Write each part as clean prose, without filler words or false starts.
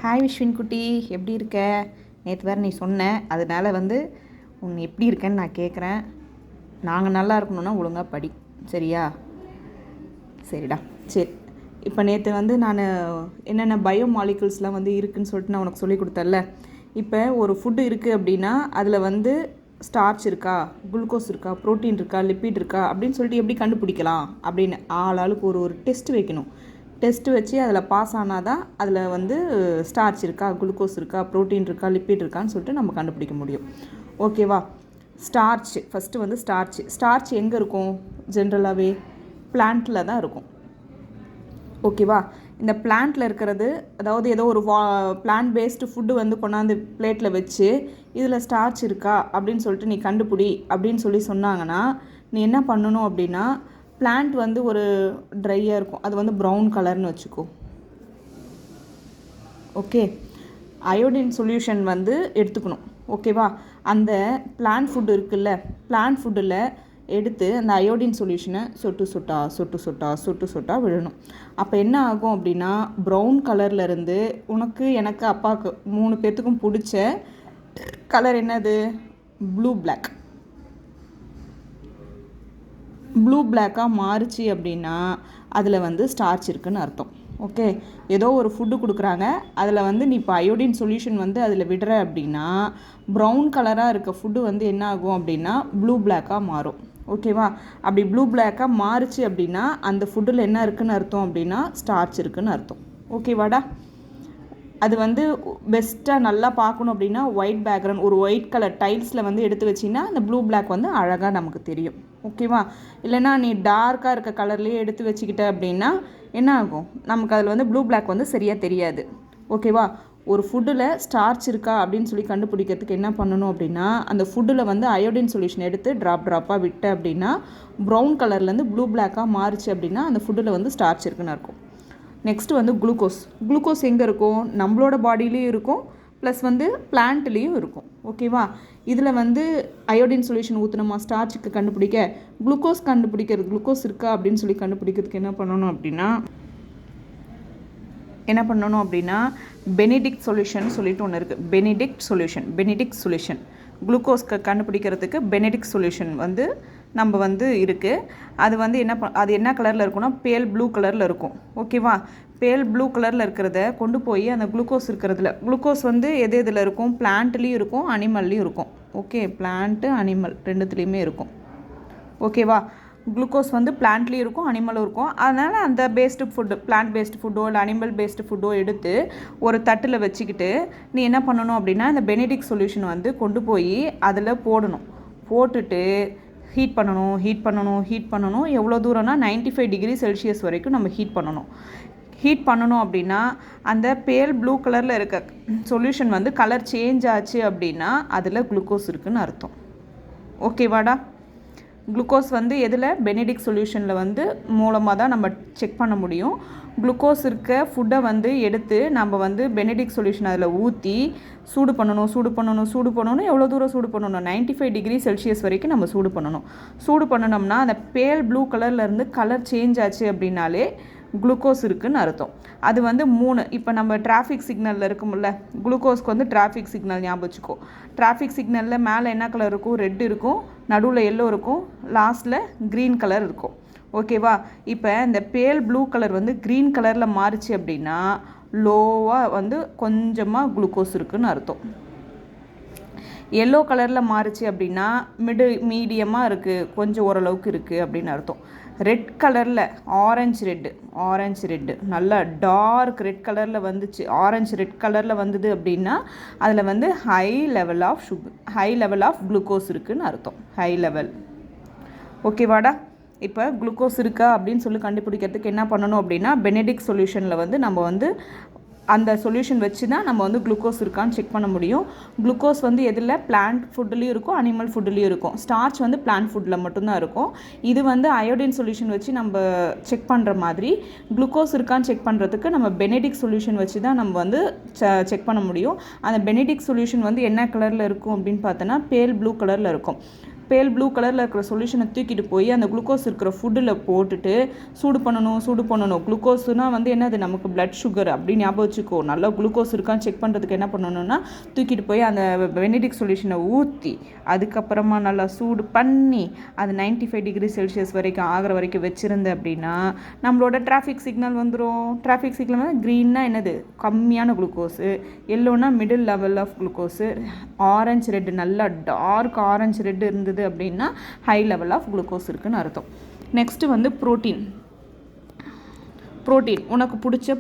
Hi விஷ்வின் குட்டி, எப்படி இருக்க? நேற்று வேறு நீ சொன்ன, அதனால் உன்னை எப்படி இருக்கேன்னு நான் கேட்குறேன். நாங்கள் நல்லா இருக்கணும்னா ஒழுங்காக படி, சரியா? சரிடா. சரி, இப்போ நேற்று நான் என்னென்ன பயோ மாலிகுல்ஸ்லாம் இருக்குதுன்னு சொல்லிட்டு நான் உனக்கு சொல்லி கொடுத்தேன்ல. இப்போ ஒரு ஃபுட்டு இருக்குது அப்படின்னா அதில் ஸ்டார்ச் இருக்கா, குளுக்கோஸ் இருக்கா, ப்ரோட்டீன் இருக்கா, லிப்பிட் இருக்கா அப்படின்னு சொல்லிட்டு எப்படி கண்டுபிடிக்கலாம் அப்படின்னு ஆளுக்கு ஒரு டெஸ்ட் வைக்கணும். டெஸ்ட்டு வச்சு அதில் பாஸ் ஆனால் தான் அதில் ஸ்டார்ச் இருக்கா, குளுக்கோஸ் இருக்கா, ப்ரோட்டீன் இருக்கா, லிப்பிட் இருக்கான்னு சொல்லிட்டு நம்ம கண்டுபிடிக்க முடியும். ஓகேவா? ஸ்டார்ச் ஃபஸ்ட்டு ஸ்டார்ச் எங்கே இருக்கும்? ஜென்ரலாகவே பிளான்ட்டில் தான் இருக்கும். ஓகேவா? இந்த பிளான்ட்டில் இருக்கிறது, அதாவது ஏதோ ஒரு பிளான்ட் பேஸ்டு ஃபுட்டு கொண்டாந்து பிளேட்டில் வச்சு இதில் ஸ்டார்ச் இருக்கா அப்படின்னு சொல்லிட்டு நீ கண்டுபிடி அப்படின்னு சொன்னாங்கன்னா நீ என்ன பண்ணணும் அப்படின்னா, பிளான்ட் ஒரு ட்ரையாக இருக்கும், அது ப்ரௌன் கலர்னு வச்சுக்கோ. ஓகே, அயோடின் சொல்யூஷன் எடுத்துக்கணும். ஓகேவா? அந்த பிளான்ட் ஃபுட்டு இருக்குல்ல, பிளான்ட் ஃபுட்டில் எடுத்து அந்த அயோடின் சொல்யூஷனை சொட்டு சொட்டா விழணும். அப்போ என்ன ஆகும் அப்படின்னா, ப்ரௌன் கலர்லேருந்து உனக்கு, எனக்கு, அப்பாவுக்கு 3 பேர்த்துக்கும் பிடிச்ச கலர் என்னது? ப்ளூ பிளாக்காக மாறுச்சு அப்படின்னா அதில் ஸ்டார்ச் இருக்குதுன்னு அர்த்தம். ஓகே, ஏதோ ஒரு ஃபுட்டு கொடுக்குறாங்க, அதில் நீ இப்போ அயோடின் சொல்யூஷன் அதில் விடுற அப்படின்னா ப்ரௌன் கலராக இருக்க ஃபுட்டு என்ன ஆகும் அப்படின்னா ப்ளூ பிளாக்காக மாறும். ஓகேவா? அப்படி ப்ளூ பிளாக்காக மாறுச்சு அப்படின்னா அந்த ஃபுட்டில் என்ன இருக்குதுன்னு அர்த்தம் அப்படின்னா ஸ்டார்ச் இருக்குதுன்னு அர்த்தம். ஓகேவாடா? அது பெஸ்ட்டாக நல்லா பார்க்கணும் அப்படின்னா ஒயிட் பேக்ரவுண்ட், ஒரு ஒயிட் கலர் டைல்ஸில் எடுத்து வச்சிங்கன்னா அந்த ப்ளூ பிளாக் அழகாக நமக்கு தெரியும். ஓகேவா? இல்லைனா நீ டார்க்காக இருக்க கலர்லேயே எடுத்து வச்சுக்கிட்ட அப்படின்னா என்ன ஆகும்? நமக்கு அதில் ப்ளூ பிளாக் சரியாக தெரியாது. ஓகேவா? ஒரு ஃபுட்டில் ஸ்டார்ச் இருக்கா அப்படின்னு சொல்லி கண்டுபிடிக்கிறதுக்கு என்ன பண்ணணும் அப்படின்னா, அந்த ஃபுட்டில் அயோடின் சொல்யூஷன் எடுத்து ட்ராப்பாக விட்ட அப்படின்னா ப்ரௌன் கலர்லேருந்து ப்ளூ பிளாக்காக மாறுச்சு அப்படின்னா அந்த ஃபுட்டில் ஸ்டார்ச் இருக்குன்னு இருக்கும். நெக்ஸ்ட்டு குளுக்கோஸ் எங்கே இருக்கும்? நம்மளோட பாடியிலையும் இருக்கும், ப்ளஸ் பிளான்ட்லேயும் இருக்கும். ஓகேவா? இதில் அயோடின் சொல்யூஷன் ஊற்றினோமா ஸ்டார்ச்சுக்கு கண்டுபிடிக்க, குளுக்கோஸ் இருக்கா அப்படின்னு சொல்லி கண்டுபிடிக்கிறதுக்கு என்ன பண்ணணும் அப்படின்னா பெனிடிக்ட் சொல்யூஷன் சொல்லிட்டு ஒன்று இருக்குது. பெனிடிக்ட் சொல்யூஷன் குளுக்கோஸ்க்கு கண்டுபிடிக்கிறதுக்கு பெனிடிக்ட் சொல்யூஷன் நம்ம இருக்குது. அது அது என்ன கலரில் இருக்குன்னா பேல் ப்ளூ கலரில் இருக்கும். ஓகேவா? பேல் ப்ளூ கலரில் இருக்கிறத கொண்டு போய் அந்த குளுக்கோஸ் இருக்கிறதுல, குளுக்கோஸ் எது எதில் இருக்கும்? பிளான்ட்லேயும் இருக்கும், அனிமல்லையும் இருக்கும். ஓகே, பிளான்ட்டு அனிமல் ரெண்டுத்துலேயுமே இருக்கும். ஓகேவா? குளுக்கோஸ் பிளான்ட்லேயும் இருக்கும், அனிமலும் இருக்கும். அதனால் அந்த பிளான்ட் பேஸ்டு ஃபுட்டோ இல்லை அனிமல் பேஸ்டு ஃபுட்டோ எடுத்து ஒரு தட்டில் வச்சுக்கிட்டு நீ என்ன பண்ணணும் அப்படின்னா இந்த பெனிடிக் சொல்யூஷன் கொண்டு போய் அதில் போட்டுட்டு ஹீட் பண்ணணும். எவ்வளோ தூரம்னா 95 டிகிரி செல்சியஸ் வரைக்கும் நம்ம ஹீட் பண்ணணும் அப்படின்னா அந்த பேல் ப்ளூ கலரில் இருக்க சொல்யூஷன் கலர் சேஞ்ச் ஆச்சு அப்படின்னா அதில் குளுக்கோஸ் இருக்குதுன்னு அர்த்தம். ஓகேவாடா? குளுக்கோஸ் எதில்? பெனிடிக் சொல்யூஷனில் மூலமாக தான் நம்ம செக் பண்ண முடியும். குளுக்கோஸ் இருக்க ஃபுட்டை எடுத்து நம்ம பெனிடிக் சொல்யூஷன் அதில் ஊற்றி சூடு பண்ணணும். எவ்வளோ தூரம் சூடு பண்ணணும்? 95 டிகிரி செல்சியஸ் வரைக்கும் நம்ம சூடு பண்ணணும்னா அந்த பேல் ப்ளூ கலர்லேருந்து கலர் சேஞ்ச் ஆச்சு அப்படின்னாலே குளுக்கோஸ் இருக்குதுன்னு அர்த்தம். அது 3, இப்போ நம்ம டிராஃபிக் சிக்னலில் இருக்கும்ல, குளுக்கோஸ்க்கு டிராஃபிக் சிக்னல் ஞாபகம் வச்சுக்கோ. டிராஃபிக் சிக்னலில் மேலே என்ன கலர் இருக்கும்? ரெட் இருக்கும், நடுவில் எல்லோ இருக்கும், லாஸ்ட்டில் க்ரீன் கலர் இருக்கும். ஓகேவா? இப்போ இந்த பேல் ப்ளூ கலர் க்ரீன் கலரில் மாறுச்சு அப்படின்னா லோவாக கொஞ்சமாக குளுக்கோஸ் இருக்குதுன்னு அர்த்தம். எல்லோ கலரில் மாறுச்சு அப்படின்னா மீடியமாக இருக்குது, கொஞ்சம் ஓரளவுக்கு இருக்குது அப்படின்னு அர்த்தம். ரெட் கலரில் ஆரஞ்சு ரெட்டு நல்லா டார்க் ரெட் கலரில் ஆரஞ்சு ரெட் கலரில் வந்தது அப்படின்னா அதில் ஹை லெவல் ஆஃப் குளுக்கோஸ் இருக்குதுன்னு அர்த்தம். High level. ஓகேவாடா? இப்போ குளுக்கோஸ் இருக்கா அப்படின்னு சொல்லி கண்டுபிடிக்கிறதுக்கு என்ன பண்ணணும் அப்படின்னா பெனிடிக் சொல்யூஷனில் நம்ம அந்த சொல்யூஷன் வச்சு தான் நம்ம குளுக்கோஸ் இருக்கான்னு செக் பண்ண முடியும். குளுக்கோஸ் எதில்? பிளான்ட் ஃபுட்லேயும் இருக்கும், அனிமல் ஃபுட்லேயும் இருக்கும். ஸ்டார்ச் பிளான்ட் ஃபுட்டில் மட்டும்தான் இருக்கும். இது அயோடின் சொல்யூஷன் வச்சு நம்ம செக் பண்ணுற மாதிரி குளுக்கோஸ் இருக்கான்னு செக் பண்ணுறதுக்கு நம்ம பெனிடிக் சொல்யூஷன் வச்சு தான் நம்ம செக் பண்ண முடியும். அந்த பெனிடிக் சொல்யூஷன் என்ன கலரில் இருக்கும் அப்படின்னு பார்த்தோன்னா பேல் ப்ளூ கலரில் இருக்கும். பேல் ப்ளூ கலரில் இருக்கிற சொல்யூஷனை தூக்கிட்டு போய் அந்த குளுக்கோஸ் இருக்கிற ஃபுட்டில் போட்டுட்டு சூடு பண்ணணும். குளுக்கோஸ்னால் வந்து என்னது, நமக்கு பிளட் சுகர் அப்படி ஞாபகம் வச்சுக்கோ. நல்லா குளுக்கோஸ் இருக்கான்னு செக் பண்ணுறதுக்கு என்ன பண்ணணும்னா தூக்கிட்டு போய் அந்த பெனடிக்ட் சொல்யூஷனை ஊற்றி அதுக்கப்புறமா நல்லா சூடு பண்ணி அது 95 டிகிரி செல்சியஸ் வரைக்கும் ஆகிற வரைக்கும் வச்சுருந்த அப்படின்னா நம்மளோட டிராஃபிக் சிக்னல் வந்துடும். டிராஃபிக் சிக்னல் வந்து க்ரீன்னா என்னது, கம்மியான குளுக்கோஸு, எல்லோனா middle level of glucose, orange red நல்லா டார்க் ஆரஞ்சு ரெட்டு இருந்தது அப்படின்னா ஹை லெவல் ஆஃப் குளுக்கோஸ் இருக்குன்னு அர்த்தம். நெக்ஸ்ட்டு வந்து ப்ரோட்டீன். உனக்கு பிடிச்ச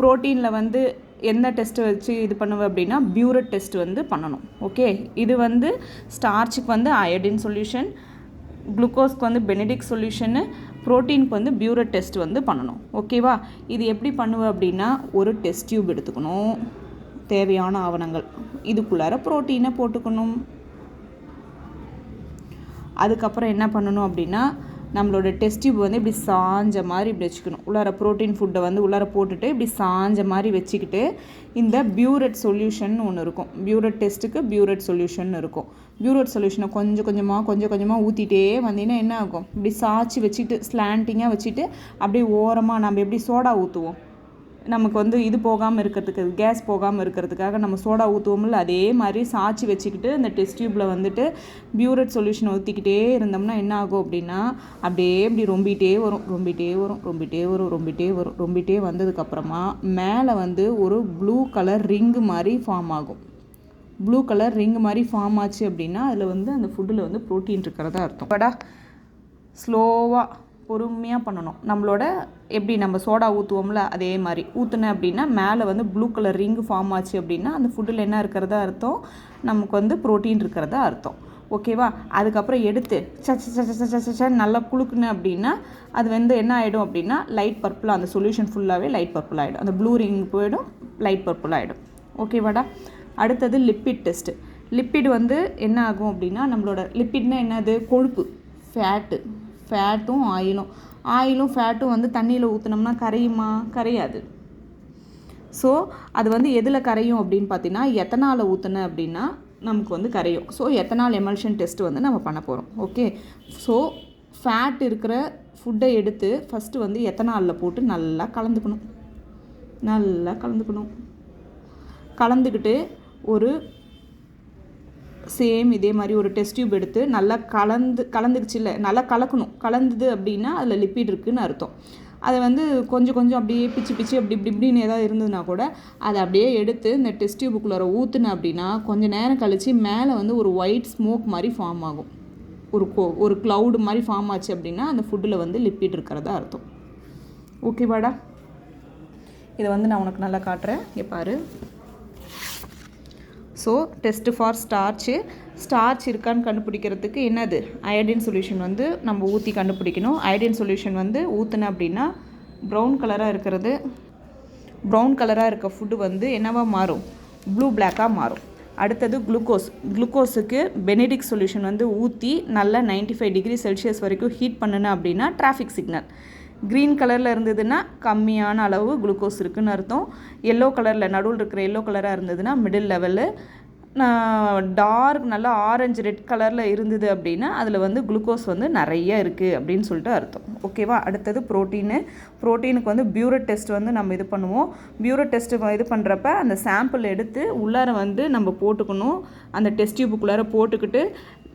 ப்ரோட்டீனில் வந்து என்ன டெஸ்ட்டு வச்சு இது பண்ணுவேன் அப்படின்னா பியூரட் டெஸ்ட் வந்து பண்ணணும். ஓகே, இது வந்து ஸ்டார்ச்சுக்கு வந்து அயோடின் சொல்யூஷன், குளுக்கோஸ்க்கு வந்து பெனடிக்ட் சொல்யூஷனு, ப்ரோட்டீனுக்கு வந்து பியூரட் டெஸ்ட் வந்து பண்ணணும். ஓகேவா, இது எப்படி பண்ணுவேன் அப்படின்னா ஒரு டெஸ்ட் டியூப் எடுத்துக்கணும், தேவையான ஆவணங்கள், இதுக்குள்ளார ப்ரோட்டீனை போட்டுக்கணும். அதுக்கப்புறம் என்ன பண்ணணும் அப்படின்னா நம்மளோட டெஸ்ட் டியூப் வந்து இப்படி சாஞ்ச மாதிரி இப்படி வச்சுக்கணும். உள்ளார ப்ரோட்டீன் ஃபுட்டை வந்து உள்ளார போட்டுட்டு இப்படி சாஞ்ச மாதிரி வச்சுக்கிட்டு இந்த பியூரட் சொல்யூஷன் ஒன்று இருக்கும். பியூரட் டெஸ்ட்டுக்கு பியூரட் சொல்யூஷன் இருக்கும். பியூரட் சொல்யூஷனை கொஞ்சம் கொஞ்சமாக ஊற்றிட்டே வந்தீங்கன்னா என்ன ஆகும், இப்படி சாய்ச்சி வச்சுட்டு ஸ்லாண்டிங்காக வச்சுட்டு அப்படியே ஓரமாக நம்ம எப்படி சோடா ஊற்றுவோம், நமக்கு வந்து இது போகாமல் இருக்கிறதுக்கு, கேஸ் போகாமல் இருக்கிறதுக்காக நம்ம சோடா ஊற்றுவோம்ல, அதே மாதிரி சாய்ச்சி வச்சுக்கிட்டு அந்த டெஸ்ட் டியூப்பில் வந்துட்டு பியூரட் சொல்யூஷன் ஊற்றிக்கிட்டே இருந்தோம்னா என்ன ஆகும் அப்படின்னா அப்படியே இப்படி ரொம்பிட்டே வந்ததுக்கப்புறமா மேலே வந்து ஒரு ப்ளூ கலர் ரிங்கு மாதிரி ஃபார்ம் ஆகும். ப்ளூ கலர் ரிங்கு மாதிரி ஃபார்ம் ஆச்சு அப்படின்னா அதில் வந்து அந்த ஃபுட்டில் வந்து ப்ரோட்டீன் இருக்கிறதா அர்த்தம். படா ஸ்லோவாக பொறுமையாக பண்ணணும். நம்மளோட எப்படி நம்ம சோடா ஊற்றுவோம்ல அதே மாதிரி ஊற்றுனேன் அப்படின்னா மேலே வந்து ப்ளூ கலர் ரிங்கு ஃபார்ம் ஆச்சு அப்படின்னா அந்த ஃபுட்டில் என்ன இருக்கிறதா அர்த்தம், நமக்கு வந்து ப்ரோட்டீன் இருக்கிறதா அர்த்தம். ஓகேவா, அதுக்கப்புறம் எடுத்து சச்ச நல்லா குளுக்குன்னு அப்படின்னா அது வந்து என்ன ஆகிடும் அப்படின்னா லைட் பர்பிள், அந்த சொல்யூஷன் ஃபுல்லாகவே லைட் பர்பிள் ஆகிடும். அந்த ப்ளூ ரிங் போயிடும், லைட் பர்பிள் ஆகிடும். ஓகேவாடா. அடுத்தது லிப்பிட் டெஸ்ட்டு. லிப்பிட் வந்து என்ன ஆகும் அப்படின்னா நம்மளோட லிப்பிட்னா என்னது, கொழுப்பு, ஃபேட்டும் ஆயிலும் ஃபேட்டும் வந்து தண்ணியில் ஊற்றினோம்னா கரையுமா, கரையாது. ஸோ அது வந்து எதில் கரையும் அப்படின்னு பார்த்தீங்கன்னா எத்தனாலை ஊற்றின அப்படின்னா நமக்கு வந்து கரையும். ஸோ எத்தனால் எமல்ஷன் டெஸ்ட் வந்து நம்ம பண்ண போகிறோம். ஓகே, ஸோ ஃபேட் இருக்கிற ஃபுட்டை எடுத்து ஃபஸ்ட்டு வந்து எத்தனாலில் போட்டு நல்லா கலந்துக்கிட்டு ஒரு சேம் இதே மாதிரி ஒரு டெஸ்ட் டியூப் எடுத்து நல்லா கலந்துக்குச்சு இல்லை, நல்லா கலந்தது அப்படின்னா அதில் லிப்பிட் இருக்குதுன்னு அர்த்தம். அதை வந்து கொஞ்சம் அப்படியே பிச்சு அப்படி இப்படின்னு ஏதாவது இருந்ததுன்னா கூட அதை அப்படியே எடுத்து இந்த டெஸ்ட் டியூபுக்குள்ளார ஊற்றுனேன் அப்படின்னா கொஞ்சம் நேரம் கழித்து மேலே வந்து ஒரு ஒயிட் ஸ்மோக் மாதிரி ஃபார்ம் ஆகும். ஒரு க்ளவுடு மாதிரி ஃபார்ம் ஆச்சு அப்படின்னா அந்த ஃபுட்டில் வந்து லிப்பிட் இருக்கிறதா அர்த்தம். ஓகேவாடா, இதை வந்து நான் உனக்கு நல்லா காட்டுறேன், இங்கே பாரு. ஸோ டெஸ்ட்டு ஃபார் ஸ்டார்ச் இருக்கான்னு கண்டுபிடிக்கிறதுக்கு என்னது, அயோடின் சொல்யூஷன் வந்து நம்ம ஊற்றி கண்டுபிடிக்கணும். அயோடின் சொல்யூஷன் வந்து ஊற்றுன அப்படின்னா ப்ரௌன் கலராக இருக்க ஃபுட்டு வந்து என்னவாக மாறும், ப்ளூ பிளாக்காக மாறும். அடுத்தது குளுக்கோஸுக்கு பெனடிக்ட் சொல்யூஷன் வந்து ஊற்றி நல்லா 95 டிகிரி செல்சியஸ் வரைக்கும் ஹீட் பண்ணுனேன் அப்படின்னா டிராஃபிக் சிக்னல். க்ரீன் கலரில் இருந்ததுன்னா கம்மியான அளவு குளுக்கோஸ் இருக்குதுன்னு அர்த்தம். எல்லோ கலரில் நடுவில் இருக்கிற எல்லோ கலராக இருந்ததுன்னா மிடில் லெவலு. டார்க் நல்லா ஆரஞ்சு ரெட் கலரில் இருந்தது அப்படின்னா அதில் வந்து குளுக்கோஸ் வந்து நிறைய இருக்குது அப்படின்னு சொல்லிட்டு அர்த்தம். ஓகேவா. அடுத்தது ப்ரோட்டீனுக்கு வந்து பியூரட் டெஸ்ட் வந்து நம்ம இது பண்ணுவோம். பியூரட் டெஸ்ட்டு இது பண்ணுறப்ப அந்த சாம்பிள் எடுத்து உள்ளார வந்து நம்ம போட்டுக்கணும். அந்த டெஸ்ட் டியூபுக்குள்ளார போட்டுக்கிட்டு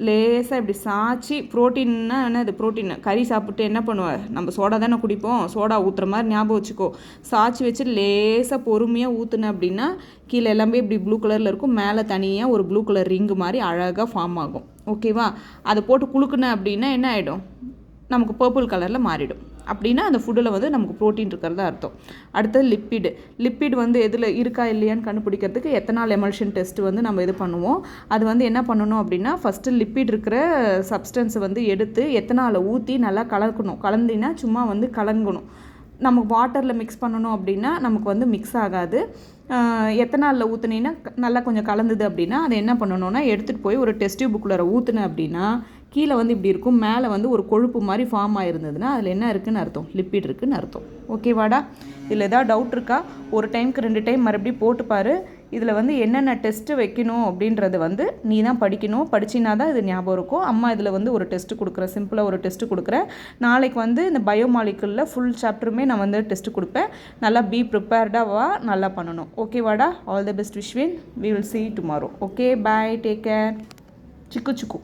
லேசாக இப்படி சாய்ச்சி, ப்ரோட்டீன்னா என்ன, இது ப்ரோட்டீன் கறி சாப்பிட்டு என்ன பண்ணுவேன், நம்ம சோடா தானே குடிப்போம், சோடா ஊற்றுற மாதிரி ஞாபகம் வச்சுக்கோ. சாய்ச்சி வச்சு லேசாக பொறுமையாக ஊற்றுனேன் அப்படின்னா கீழே எல்லாமே இப்படி ப்ளூ கலரில் இருக்கும், மேலே தனியாக ஒரு ப்ளூ கலர் ரிங்கு மாதிரி அழகாக ஃபார்ம் ஆகும். ஓகேவா. அதை போட்டு குளுக்குனேன் அப்படின்னா என்ன ஆகிடும், நமக்கு பர்பிள் கலரில் மாறிடும். அப்படின்னா அந்த ஃபுட்டில் வந்து நமக்கு ப்ரோட்டீன் இருக்கிறதா அர்த்தம். அடுத்தது லிப்பிட் வந்து எதில் இருக்கா இல்லையான்னு கண்டுபிடிக்கிறதுக்கு எத்தனால் எமல்ஷன் டெஸ்ட் வந்து நம்ம இது பண்ணுவோம். அது வந்து என்ன பண்ணணும் அப்படின்னா ஃபஸ்ட்டு லிப்பிட் இருக்கிற சப்ஸ்டன்ஸை வந்து எடுத்து எத்தனாலை ஊற்றி நல்லா கலந்தினா சும்மா வந்து கலங்கணும். நமக்கு வாட்டரில் மிக்ஸ் பண்ணணும் அப்படின்னா நமக்கு வந்து மிக்ஸ் ஆகாது. எத்தனாலில் ஊற்றுனீங்கன்னா நல்லா கொஞ்சம் கலந்தது அப்படின்னா அதை என்ன பண்ணணும்னா எடுத்துகிட்டு போய் ஒரு டெஸ்ட் டியூபுக்குள்ளார ஊற்றுனேன் அப்படின்னா கீழே வந்து இப்படி இருக்கும், மேலே வந்து ஒரு கொழுப்பு மாதிரி ஃபார்ம் ஆகிருந்ததுன்னா அதில் என்ன இருக்குதுன்னு அர்த்தம், லிப்பிட் இருக்குதுன்னு அர்த்தம். ஓகேவாடா? இதில் எதாவது டவுட் இருக்கா? ஒரு டைமுக்கு 2 டைம் மறுபடியும் போட்டுப்பார். இதில் வந்து என்னென்ன டெஸ்ட்டு வைக்கணும் அப்படின்றது வந்து நீ தான் படிக்கணும். படிச்சினா தான் இது ஞாபகம் இருக்கும். அம்மா இதில் வந்து ஒரு டெஸ்ட்டு கொடுக்குறேன், சிம்பிளாக ஒரு டெஸ்ட்டு கொடுக்குறேன். நாளைக்கு வந்து இந்த பயோமாலிகுலில் ஃபுல் சாப்டருமே நான் வந்து டெஸ்ட்டு கொடுப்பேன். நல்லா பி ப்ரிப்பேர்டாக வா, நல்லா பண்ணணும். ஓகேவாடா? All the best Vishwin. We will see you tomorrow. Okay, bye, take care. சிக்கு சிக்கு.